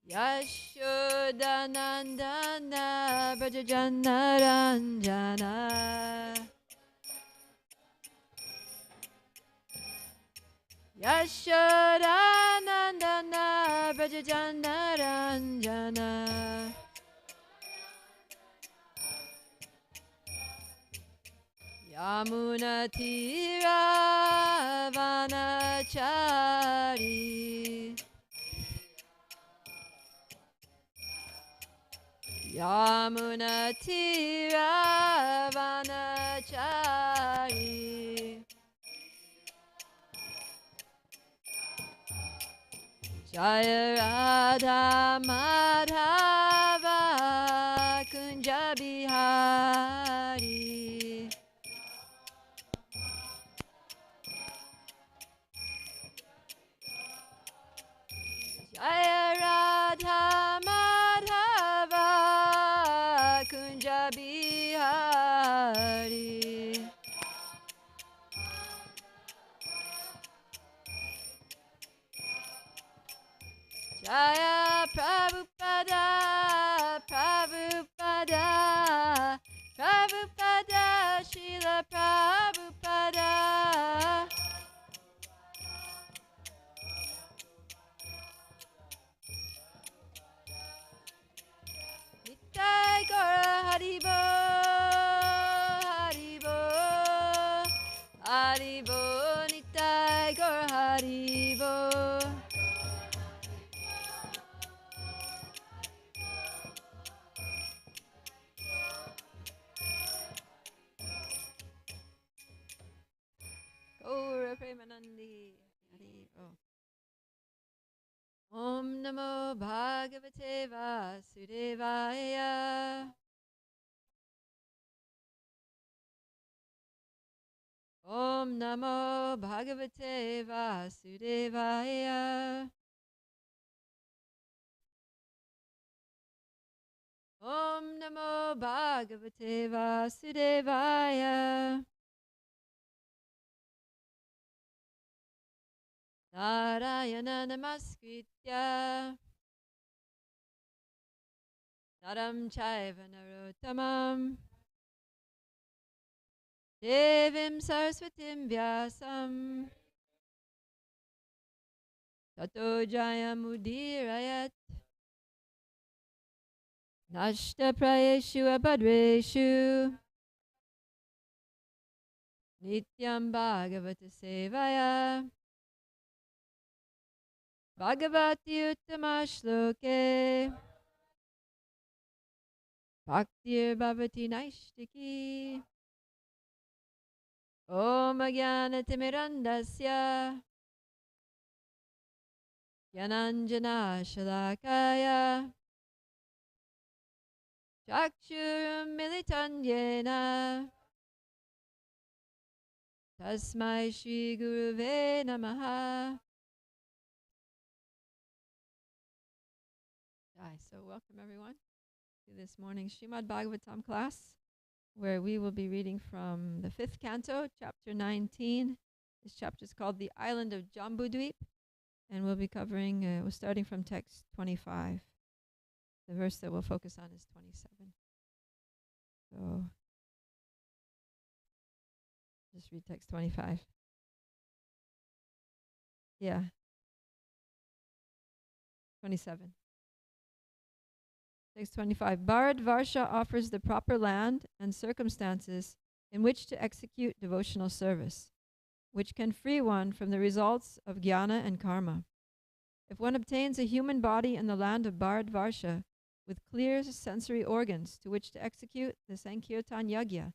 Yashodanandana Brajajanaranjana Yashodanandana Brajajanaranjana Yamunatira Vanachari Yamunatira Vanachari Jaya Radha Madhava Kunja Bihari Jaya Radha Madhava Kunja Bihari Jaya Prabhupada Prabhupada Prabhupada Srila Prabhupada Nitai Gaura Haribo Haribo Haribo Nitai Gaura Haribo Gaura Premanandi Haribo Om Namo Bhagavate Vasudevaya Om Namo Bhagavate Vasudevaya Om Namo Bhagavate Vasudevaya Narayana Namaskritya Naram Chaiva Narottamam Devim Saraswatim Vyasam Tato Jayamudirayat Nashta Prayeshu Abhadreshu Nityam Bhagavata Sevaya Bhagavati Uttama Shloke Bhaktir Bhavati Naishtiki Om Jnanatimirandasya Jnananjana Shalakaya Chakshurum Militanyena Tasmai Shri Guruve Namaha So welcome everyone to this morning's Srimad Bhagavatam class, where we will be reading from the 5th canto, chapter 19. This chapter is called The Island of Jambudweep, and we'll be covering, we're starting from text 25. The verse that we'll focus on is 27. So just read text 25. Yeah. 27. Text 25. Bharadvarsha offers the proper land and circumstances in which to execute devotional service, which can free one from the results of jnana and karma. If one obtains a human body in the land of Bharadvarsha with clear sensory organs to which to execute the Sankirtan Yagya,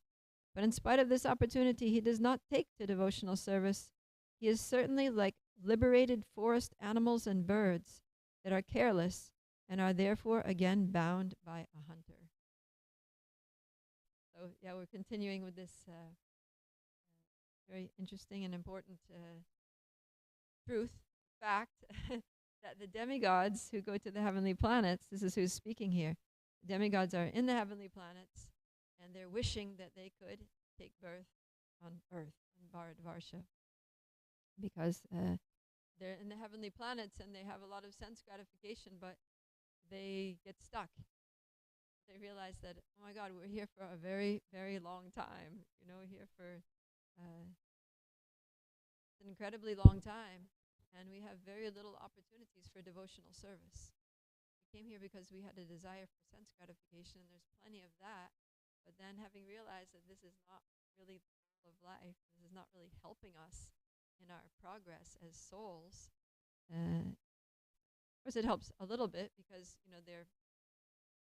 but in spite of this opportunity he does not take to devotional service, he is certainly like liberated forest animals and birds that are careless and are therefore again bound by a hunter. So yeah, we're continuing with this very interesting and important truth, fact, that the demigods who go to the heavenly planets, this is who's speaking here, the demigods are in the heavenly planets, and they're wishing that they could take birth on earth, in Bharadvarsha, because they're in the heavenly planets and they have a lot of sense gratification, but they get stuck. They realize that, oh my God, we're here for a very, very long time. Here for an incredibly long time, and we have very little opportunities for devotional service. We came here because we had a desire for sense gratification, and there's plenty of that. But then having realized that this is not really the goal of life, this is not really helping us in our progress as souls. Of course, it helps a little bit because they're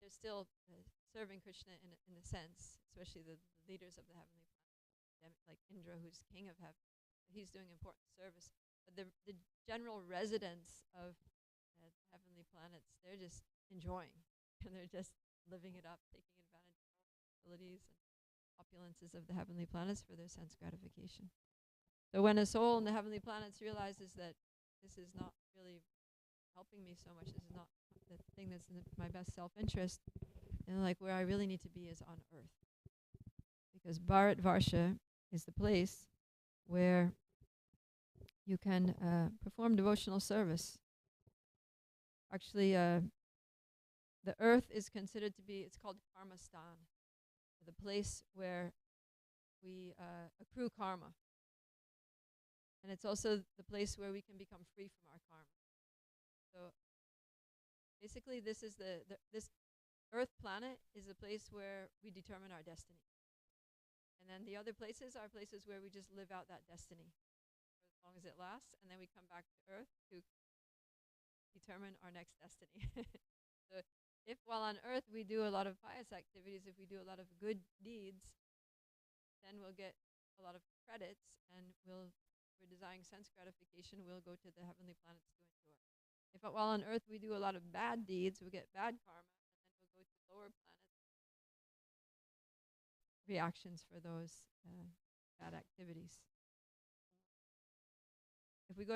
still serving Krishna in a sense, especially the leaders of the heavenly planet, like Indra, who's king of heaven. He's doing important service. But the general residents of the heavenly planets, they're just enjoying, and they're just living it up, taking advantage of all the facilities and opulences of the heavenly planets for their sense gratification. So when a soul in the heavenly planets realizes that this is not really helping me so much, this is not the thing that's in my best self-interest, and like where I really need to be is on earth. Because Bharat Varsha is the place where you can perform devotional service. Actually, the earth is considered to be, it's called Karmastan, the place where we accrue karma. And it's also the place where we can become free from our karma. So basically, this Earth planet is a place where we determine our destiny. And then the other places are places where we just live out that destiny for as long as it lasts, and then we come back to Earth to determine our next destiny. So if while on Earth we do a lot of pious activities, if we do a lot of good deeds, then we'll get a lot of credits, and we're desiring sense gratification, we'll go to the heavenly planets to enjoy. If while on Earth we do a lot of bad deeds, we'll get bad karma, and then we'll go to lower planets, reactions for those bad activities. If we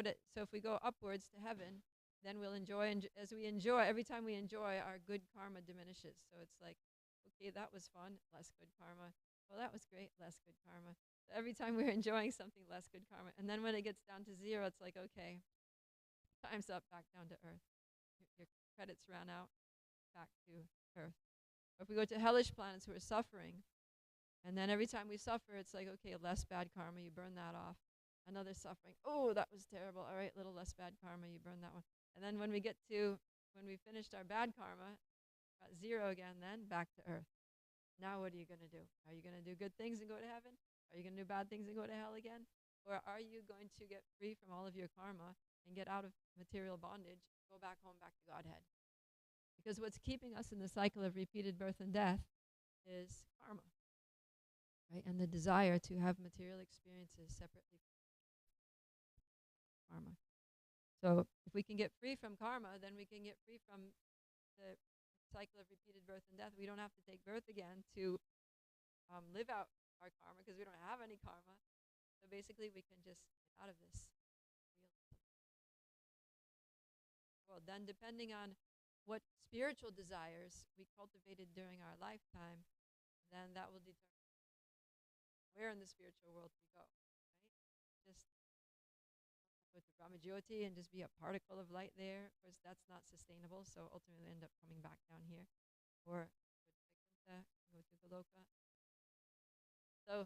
go upwards to heaven, then we'll enjoy, and as we enjoy, every time we enjoy, our good karma diminishes. So it's like, okay, that was fun, less good karma. Well, that was great, less good karma. So every time we're enjoying something, less good karma. And then when it gets down to zero, it's like, okay, time's up, back down to Earth. Your credits ran out, back to Earth. Or if we go to hellish planets who are suffering, and then every time we suffer, it's like, okay, less bad karma, you burn that off. Another suffering, oh, that was terrible. All right, little less bad karma, you burn that one. And then when we finished our bad karma, got zero again, then back to Earth. Now what are you going to do? Are you going to do good things and go to heaven? Are you going to do bad things and go to hell again? Or are you going to get free from all of your karma and get out of material bondage, go back home, back to Godhead? Because what's keeping us in the cycle of repeated birth and death is karma, right? And the desire to have material experiences separately from karma. So if we can get free from karma, then we can get free from the cycle of repeated birth and death. We don't have to take birth again to live out our karma because we don't have any karma. So basically, we can just get out of this world. Then depending on what spiritual desires we cultivated during our lifetime, then that will determine where in the spiritual world we go, right? Just go to Brahmajyoti and just be a particle of light there. Of course, that's not sustainable, so ultimately end up coming back down here. Or go to Goloka. So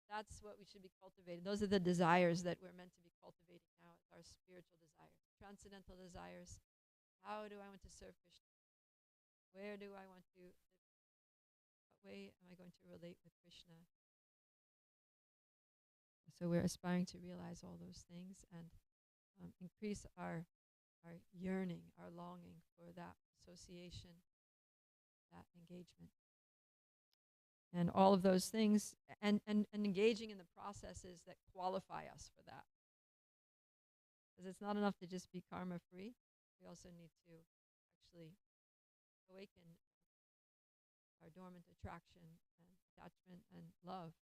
that's what we should be cultivating. Those are the desires that we're meant to be cultivating now. It's our spiritual desires, transcendental desires. How do I want to serve Krishna? Where do I want to live? What way am I going to relate with Krishna? So we're aspiring to realize all those things and increase our yearning, our longing for that association, that engagement. And all of those things, and engaging in the processes that qualify us for that. Because it's not enough to just be karma-free. We also need to actually awaken our dormant attraction and attachment and love.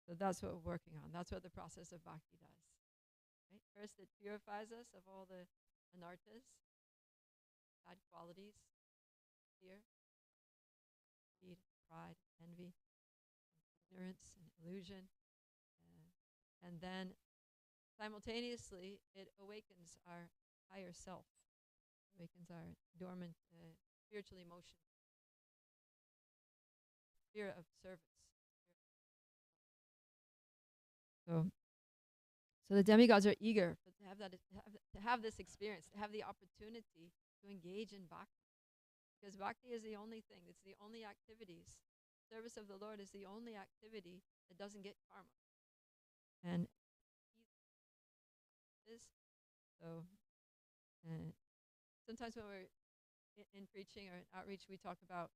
So that's what we're working on. That's what the process of bhakti does. Right? First, it purifies us of all the anarthas, bad qualities, fear, greed, pride, envy, ignorance, and illusion. And then simultaneously it awakens our higher self, awakens our dormant spiritual emotion, spirit of service. So, so the demigods are eager to have that, to have this experience, to have the opportunity to engage in bhakti, because bhakti is the only thing. It's the only activities. Service of the Lord is the only activity that doesn't get karma. And this, so sometimes when we're in preaching or in outreach, we talk about,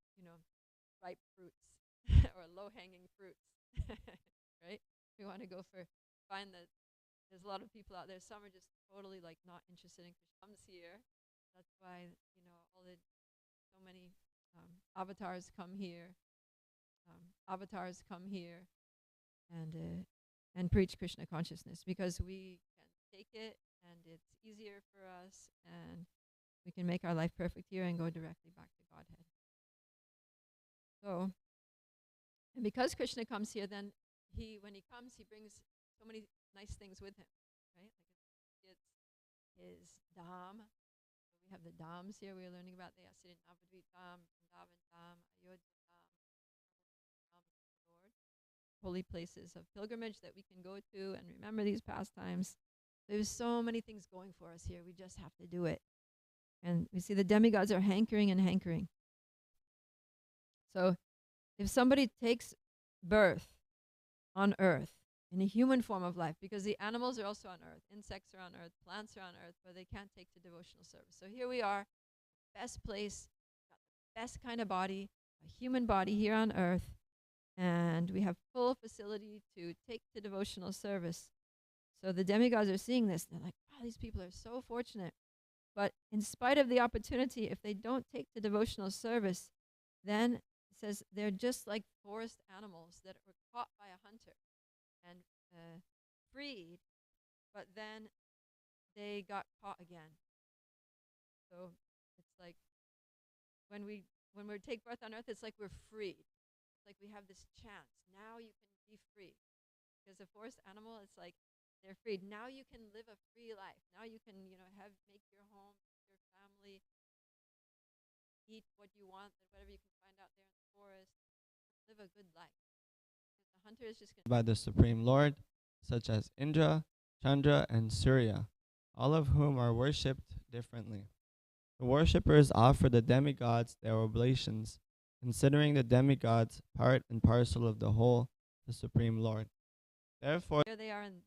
ripe fruits or low-hanging fruits, right? We want to find that there's a lot of people out there. Some are just totally like not interested in Krishna. Comes here. That's why, so many avatars come here. Avatars come here and preach Krishna consciousness, because we can take it and it's easier for us, and we can make our life perfect here and go directly back to Godhead. So, and because Krishna comes here, then when he comes, he brings so many nice things with him, right? Like it's his dham. So we have the dhams here we're learning about. The Asirin Navadvip dham, Vrindavan dham, Ayodhya dham, Lord. Holy places of pilgrimage that we can go to and remember these pastimes. There's so many things going for us here. We just have to do it. And we see the demigods are hankering and hankering. So if somebody takes birth on earth in a human form of life, because the animals are also on earth, insects are on earth, plants are on earth, but they can't take to devotional service. So here we are, best place, got the best kind of body, a human body here on earth, and we have full facility to take to devotional service. So the demigods are seeing this, and they're like, wow, these people are so fortunate. But in spite of the opportunity, if they don't take to devotional service, then it says they're just like forest animals that were caught by a hunter and freed, but then they got caught again. So it's like when we take birth on earth, it's like we're freed. It's like we have this chance. Now you can be free. Because a forest animal, it's like they're freed. Now you can live a free life. Now you can, make your home, your family, eat what you want, whatever you can find out there in the forest, live a good life. Because the hunter is just going by the Supreme Lord, such as Indra, Chandra, and Surya, all of whom are worshipped differently. The worshippers offer the demigods their oblations, considering the demigods part and parcel of the whole, the Supreme Lord. Therefore, here they are in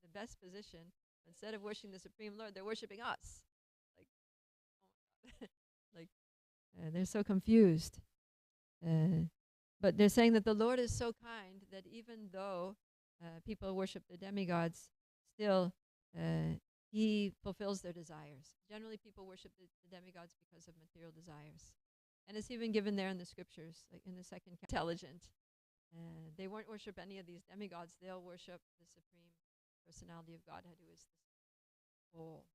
the best position. Instead of worshiping the Supreme Lord, they're worshiping us. Like, oh my God. Like, they're so confused. But they're saying that the Lord is so kind that even though people worship the demigods, still he fulfills their desires. Generally, people worship the demigods because of material desires. And it's even given there in the scriptures, like in the second intelligent. They won't worship any of these demigods. They'll worship the Supreme Personality of Godhead, who is the whole.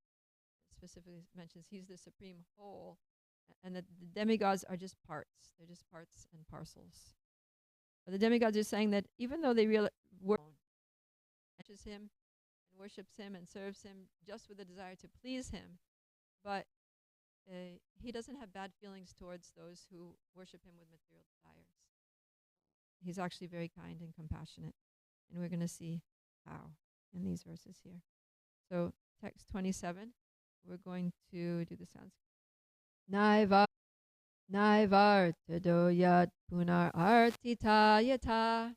It specifically mentions he's the supreme whole, and that the demigods are just parts. They're just parts and parcels. But the demigods are saying that even though they worships him and worships him and serves him just with a desire to please him, but he doesn't have bad feelings towards those who worship him with material desires. He's actually very kind and compassionate, and we're going to see how in these verses here. So text 27, we're going to do the Sanskrit. Naivartado yat punar artita yata.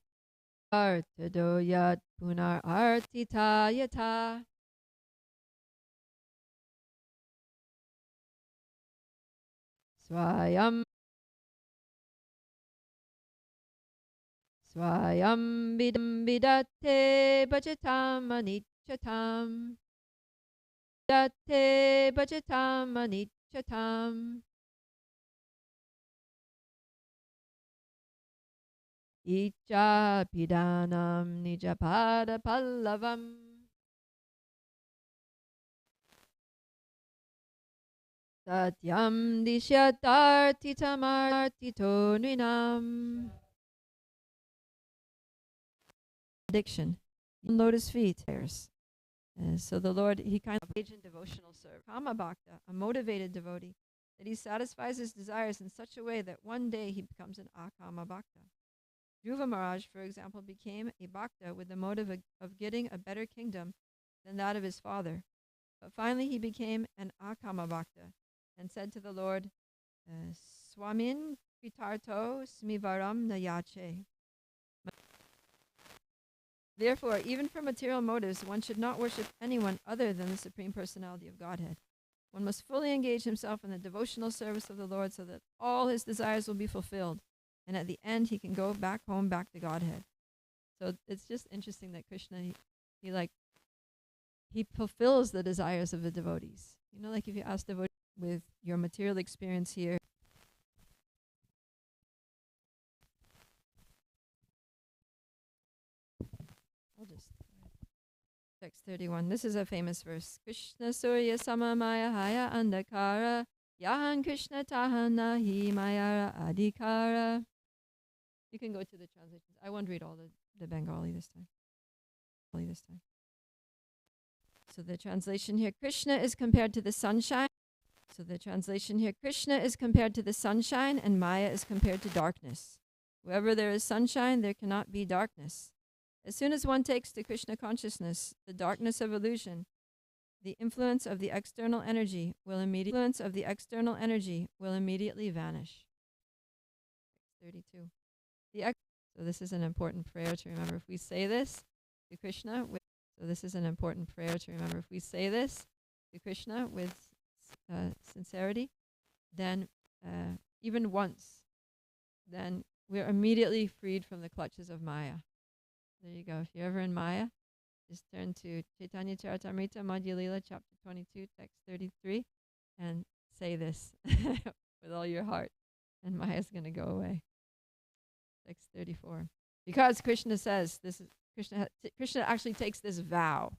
Artado yat punar artita yata. Swayam bidam bidate bhajatam anicchatam. Bidate bhajatam anicchatam. Icha pidanam nijapada pallavam. Satyam dishyatartitamartito nrinam. Addiction. Lotus feet. So the Lord, he kind of engaged in devotional service. Kama Bhakta, a motivated devotee, that he satisfies his desires in such a way that one day he becomes an Akama Bhakta. Dhruva Maharaj, for example, became a Bhakta with the motive of getting a better kingdom than that of his father. But finally he became an Akama Bhakta and said to the Lord, Swamin Kritarto Smivaram Nayache. Therefore, even for material motives, one should not worship anyone other than the Supreme Personality of Godhead. One must fully engage himself in the devotional service of the Lord so that all his desires will be fulfilled. And at the end, he can go back home, back to Godhead. So it's just interesting that Krishna, he fulfills the desires of the devotees. You know, like if you ask devotees with your material experience here, I'll just text 31. This is a famous verse. Krishna Surya Samamaya Haya Andakara Yahan Krishna Tahana Hi Mayara Adhikara. You can go to the translations. I won't read all the Bengali this time. So the translation here, Krishna is compared to the sunshine. And Maya is compared to darkness. Wherever there is sunshine, there cannot be darkness. As soon as one takes to Krishna consciousness, the darkness of illusion, the influence of the external energy will immediately vanish. 32. So this is an important prayer to remember. If we say this to Krishna with sincerity, then even once, then we're immediately freed from the clutches of Maya. There you go. If you're ever in Maya, just turn to Chaitanya Charitamrita, Madhya Lila, chapter 22, text 33, and say this with all your heart, and Maya's going to go away. Text 34. Because Krishna says, Krishna actually takes this vow.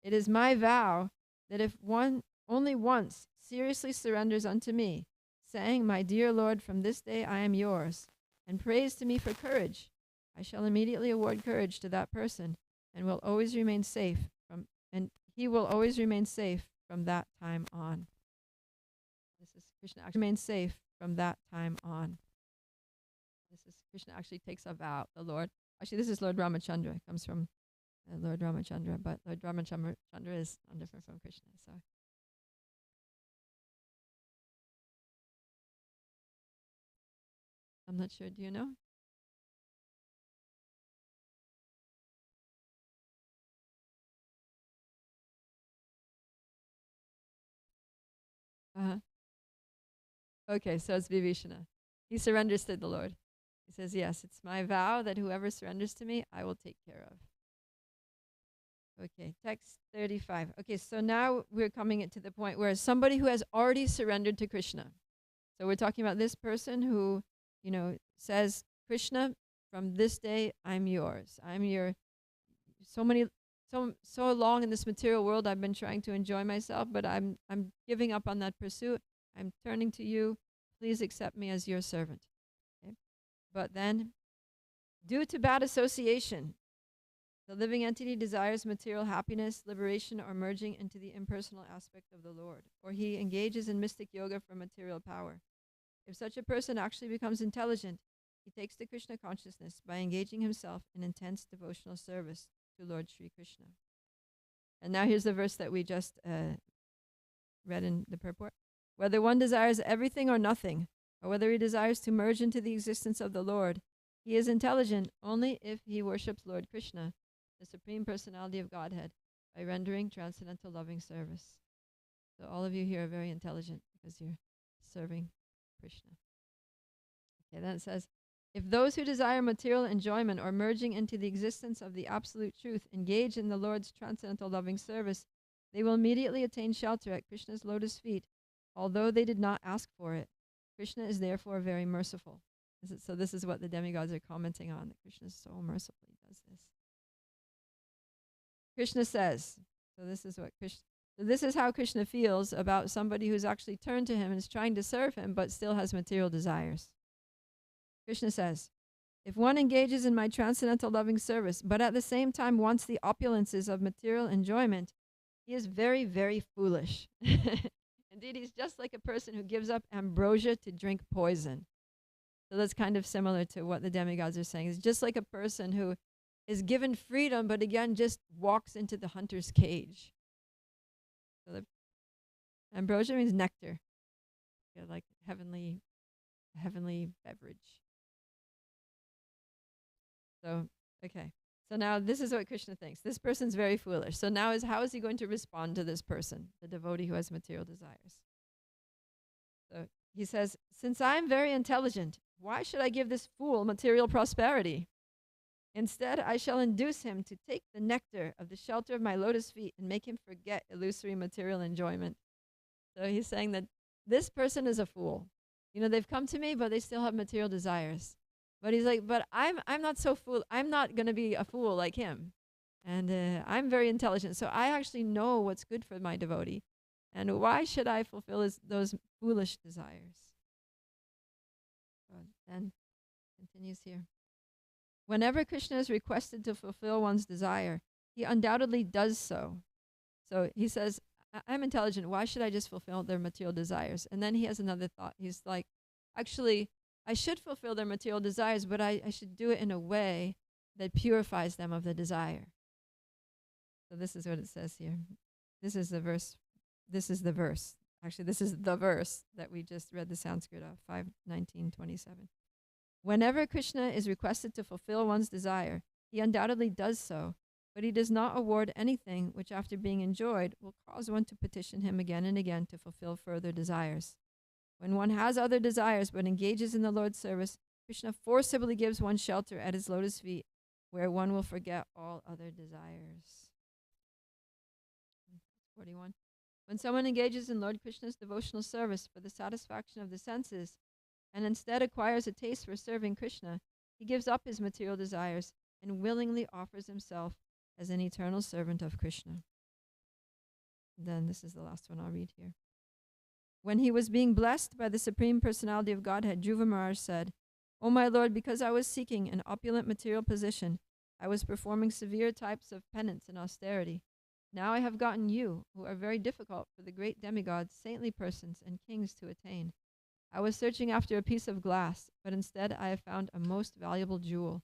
It is my vow that if one only once seriously surrenders unto me, saying, My dear Lord, from this day I am yours, and prays to me for courage, I shall immediately award courage to that person, and he will always remain safe from that time on. This is Krishna actually remains safe from that time on. This is Krishna actually takes a vow. The Lord, actually, this is Lord Ramachandra. It comes from Lord Ramachandra, but Lord Ramachandra is different from Krishna. So, I'm not sure. Do you know? Okay, so it's Vibhishana. He surrenders to the Lord. He says, yes, it's my vow that whoever surrenders to me, I will take care of. Okay, text 35. Okay, so now we're coming to the point where somebody who has already surrendered to Krishna. So we're talking about this person who, says, Krishna, from this day, I'm yours. I'm your, so long in this material world, I've been trying to enjoy myself, but I'm giving up on that pursuit. I'm turning to you. Please accept me as your servant. Okay? But then, due to bad association, the living entity desires material happiness, liberation, or merging into the impersonal aspect of the Lord, or he engages in mystic yoga for material power. If such a person actually becomes intelligent, he takes to Krishna consciousness by engaging himself in intense devotional service to Lord Sri Krishna. And now here's the verse that we just read in the purport. Whether one desires everything or nothing, or whether he desires to merge into the existence of the Lord, he is intelligent only if he worships Lord Krishna, the Supreme Personality of Godhead, by rendering transcendental loving service. So all of you here are very intelligent because you're serving Krishna. Okay, then it says, if those who desire material enjoyment or merging into the existence of the absolute truth engage in the Lord's transcendental loving service, they will immediately attain shelter at Krishna's lotus feet, although they did not ask for it. Krishna is therefore very merciful. So this is what the demigods are commenting on, that Krishna is so merciful, he does this. Krishna says, this is how Krishna feels about somebody who's actually turned to him and is trying to serve him, but still has material desires. Krishna says, If one engages in my transcendental loving service, but at the same time wants the opulences of material enjoyment, he is very, very foolish. Indeed, he's just like a person who gives up ambrosia to drink poison. So that's kind of similar to what the demigods are saying. It's just like a person who is given freedom, but again, just walks into the hunter's cage. So the ambrosia means nectar, like heavenly beverage. So, okay. So now this is what Krishna thinks. This person's very foolish. So now how is he going to respond to this person, the devotee who has material desires? So he says, since I am very intelligent, why should I give this fool material prosperity? Instead, I shall induce him to take the nectar of the shelter of my lotus feet and make him forget illusory material enjoyment. So he's saying that this person is a fool. They've come to me, but they still have material desires. But he's like, but I'm not so fool. I'm not going to be a fool like him. And I'm very intelligent. So I actually know what's good for my devotee. And why should I fulfill those foolish desires? Then continues here. Whenever Krishna is requested to fulfill one's desire, he undoubtedly does so. So he says, I'm intelligent. Why should I just fulfill their material desires? And then he has another thought. He's like, actually, I should fulfill their material desires, but I should do it in a way that purifies them of the desire. So this is what it says here. This is the verse. Actually, this is the verse that we just read the Sanskrit of, 5:19:27. Whenever Krishna is requested to fulfill one's desire, he undoubtedly does so, but he does not award anything which, after being enjoyed, will cause one to petition him again and again to fulfill further desires. When one has other desires but engages in the Lord's service, Krishna forcibly gives one shelter at his lotus feet, where one will forget all other desires. 41. When someone engages in Lord Krishna's devotional service for the satisfaction of the senses, and instead acquires a taste for serving Krishna, he gives up his material desires and willingly offers himself as an eternal servant of Krishna. Then this is the last one I'll read here. When he was being blessed by the Supreme Personality of Godhead, Dhruva Maharaj said, O my Lord, because I was seeking an opulent material position, I was performing severe types of penance and austerity. Now I have gotten you, who are very difficult for the great demigods, saintly persons, and kings to attain. I was searching after a piece of glass, but instead I have found a most valuable jewel.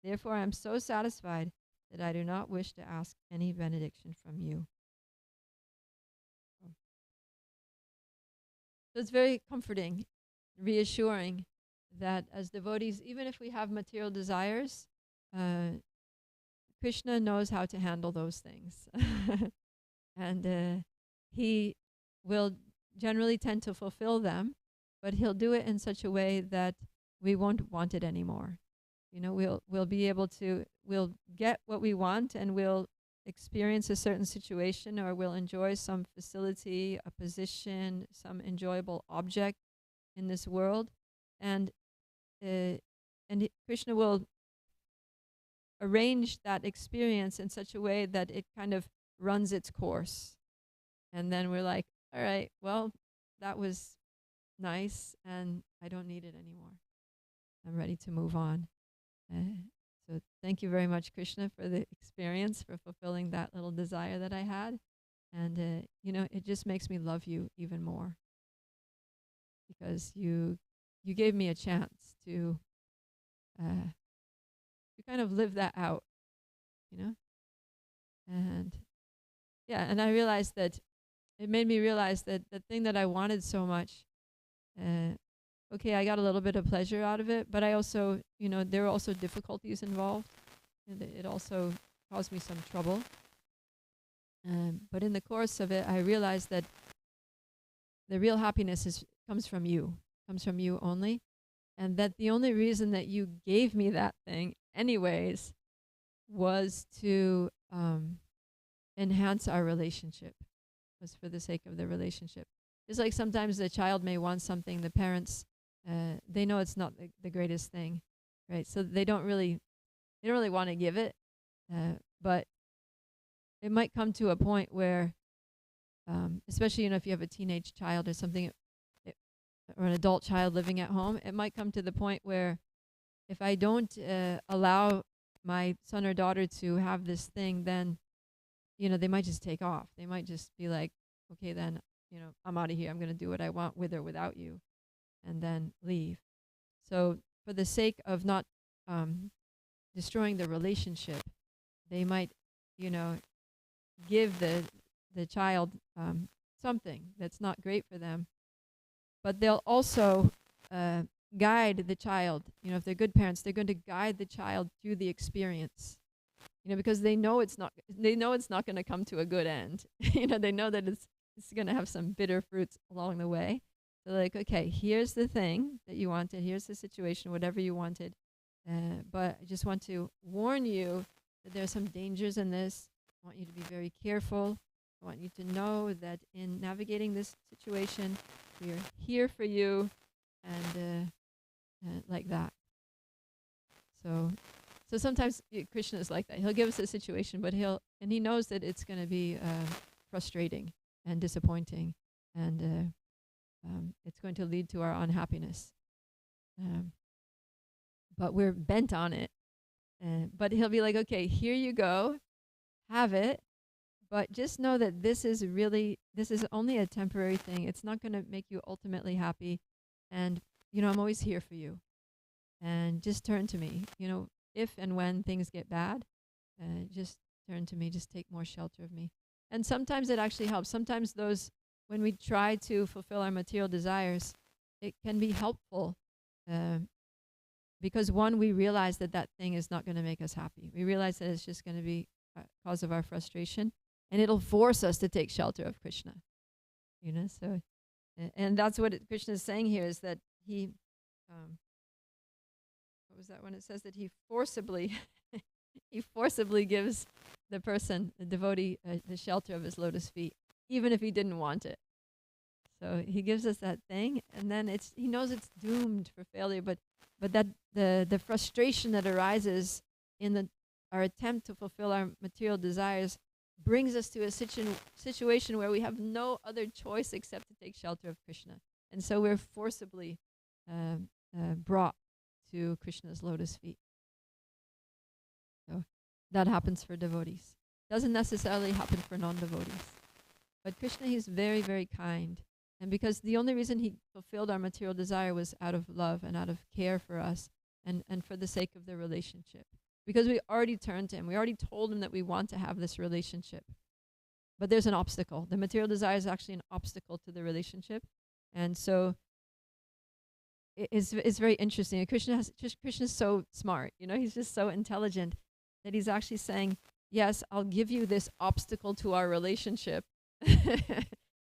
Therefore I am so satisfied that I do not wish to ask any benediction from you. So it's very comforting, reassuring that as devotees, even if we have material desires, Krishna knows how to handle those things. And he will generally tend to fulfill them, but he'll do it in such a way that we won't want it anymore. We'll be able to, we'll get what we want, and we'll experience a certain situation, or we'll enjoy some facility, a position, some enjoyable object in this world, and Krishna will arrange that experience in such a way that it kind of runs its course. And then we're like, all right, well, that was nice, and I don't need it anymore. I'm ready to move on. So thank you very much, Krishna, for the experience, for fulfilling that little desire that I had. And, it just makes me love you even more, because you gave me a chance to kind of live that out, And, and I realized that it made me realize that the thing that I wanted so much, okay, I got a little bit of pleasure out of it, but I also, there were also difficulties involved. And it also caused me some trouble. But in the course of it, I realized that the real happiness comes from you only. And that the only reason that you gave me that thing anyways was to enhance our relationship, was for the sake of the relationship. It's like sometimes the child may want something, the parents, they know it's not the greatest thing, right? So they don't really want to give it, but it might come to a point where, especially if you have a teenage child or something, or an adult child living at home, it might come to the point where if I don't allow my son or daughter to have this thing, then they might just take off. They might just be like, okay, then I'm out of here. I'm going to do what I want with or without you, and then leave. So for the sake of not destroying the relationship, they might, give the child something that's not great for them, but they'll also guide the child. If they're good parents, they're going to guide the child through the experience. Because they know it's not going to come to a good end. They know that it's going to have some bitter fruits along the way. So like, okay, here's the thing that you wanted. Here's the situation, whatever you wanted. But I just want to warn you that there are some dangers in this. I want you to be very careful. I want you to know that in navigating this situation, we are here for you, and like that. So sometimes Krishna is like that. He'll give us a situation, but he knows that it's going to be frustrating and disappointing, and it's going to lead to our unhappiness. But we're bent on it. But he'll be like, okay, here you go, have it, but just know that this is only a temporary thing. It's not going to make you ultimately happy, and I'm always here for you, and just turn to me. If and when things get bad, just turn to me. Just take more shelter of me. And sometimes it actually helps. Sometimes when we try to fulfill our material desires, it can be helpful. Because one, we realize that thing is not going to make us happy. We realize that it's just going to be a cause of our frustration, and it'll force us to take shelter of Krishna. So, and that's what Krishna is saying here, is that he, what was that when it says that he forcibly, he forcibly gives the person, the devotee, the shelter of his lotus feet, even if he didn't want it. So he gives us that thing, and then he knows it's doomed for failure, but that the frustration that arises in our attempt to fulfill our material desires brings us to a situation where we have no other choice except to take shelter of Krishna. And so we're forcibly brought to Krishna's lotus feet. So that happens for devotees. Doesn't necessarily happen for non-devotees. But Krishna, he's very, very kind. And because the only reason he fulfilled our material desire was out of love and out of care for us, and for the sake of the relationship. Because we already turned to him. We already told him that we want to have this relationship. But there's an obstacle. The material desire is actually an obstacle to the relationship. And so it's very interesting. Krishna's so smart. He's just so intelligent that he's actually saying, yes, I'll give you this obstacle to our relationship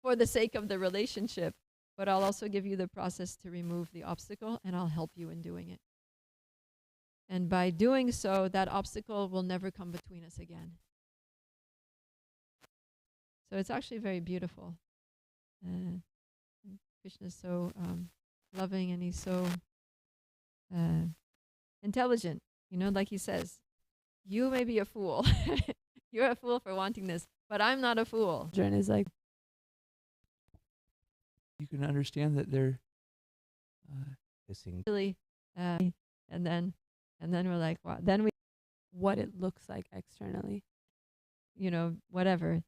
for the sake of the relationship, but I'll also give you the process to remove the obstacle, and I'll help you in doing it. And by doing so, that obstacle will never come between us again. So it's actually very beautiful. Krishna is so loving, and he's so intelligent. Like he says, you may be a fool. You're a fool for wanting this, but I'm not a fool. Jen is like, you can understand that they're kissing. Really, and then we're like, wow. Then we, what it looks like externally. whatever.